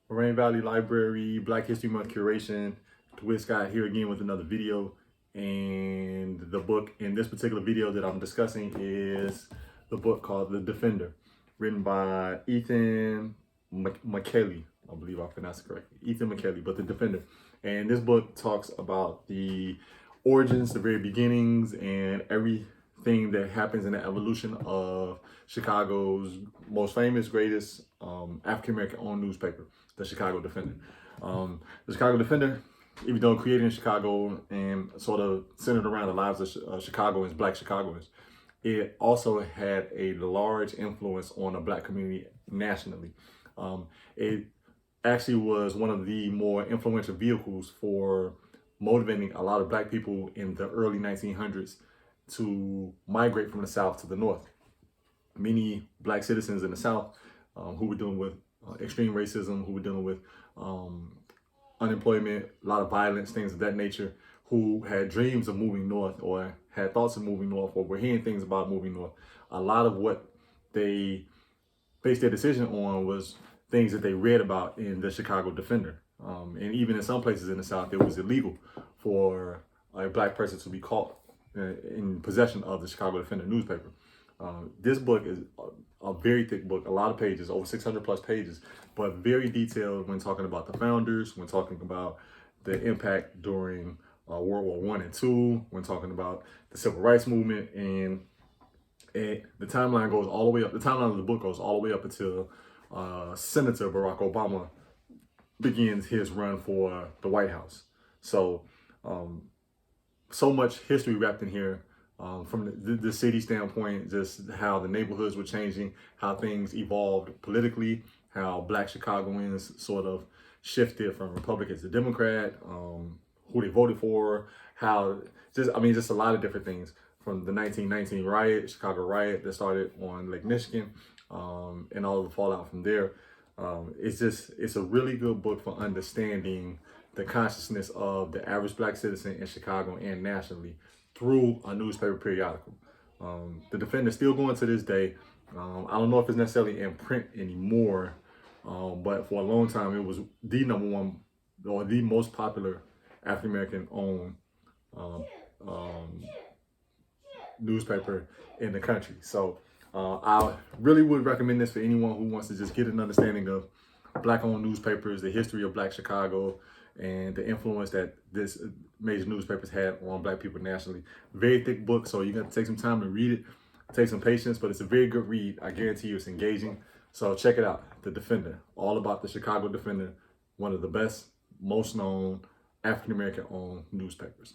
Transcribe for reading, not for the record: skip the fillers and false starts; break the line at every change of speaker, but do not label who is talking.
Moraine Valley Library, Black History Month curation. Dewitt Scott here again with another video. And the book in this particular video that I'm discussing is the book called The Defender, written by Ethan Michaeli. I believe I pronounced it correctly. Ethan Michaeli, but The Defender. And this book talks about the origins, the very beginnings, and everything that happens in the evolution of Chicago's most famous, greatest African-American owned newspaper, the Chicago Defender. The Chicago Defender, even though created in Chicago and sort of centered around the lives of Chicagoans, Black Chicagoans, it also had a large influence on the Black community nationally. It actually was one of the more influential vehicles for motivating a lot of Black people in the early 1900s to migrate from the South to the North. Many Black citizens in the South who were dealing with extreme racism, who were dealing with unemployment, a lot of violence, things of that nature, who had dreams of moving north or had thoughts of moving north or were hearing things about moving north. A lot of what they based their decision on was things that they read about in the Chicago Defender. And even in some places in the South, it was illegal for a Black person to be caught in possession of the Chicago Defender newspaper. This book is a very thick book, a lot of pages, over 600 plus pages, but very detailed when talking about the founders, when talking about the impact during World War I and II, when talking about the Civil Rights Movement, and the timeline goes all the way up. The timeline of the book goes all the way up until Senator Barack Obama begins his run for the White House. So, so much history wrapped in here. From the city standpoint, just how the neighborhoods were changing, how things evolved politically, how Black Chicagoans sort of shifted from Republican to Democrat, who they voted for, how just a lot of different things, from the 1919 riot, Chicago riot that started on Lake Michigan, and all of the fallout from there. It's a really good book for understanding the consciousness of the average Black citizen in Chicago and nationally through a newspaper periodical. The Defender is still going to this day. I don't know if it's necessarily in print anymore, but for a long time it was the number one or the most popular African American owned newspaper in the country. So I really would recommend this for anyone who wants to just get an understanding of Black owned newspapers, the history of Black Chicago, and the influence that this major newspapers had on Black people nationally. Very thick book, so you got to take some time to read it, take some patience, but it's a very good read. I guarantee you it's engaging. So check it out, The Defender, all about the Chicago Defender, one of the best, most known African-American owned newspapers.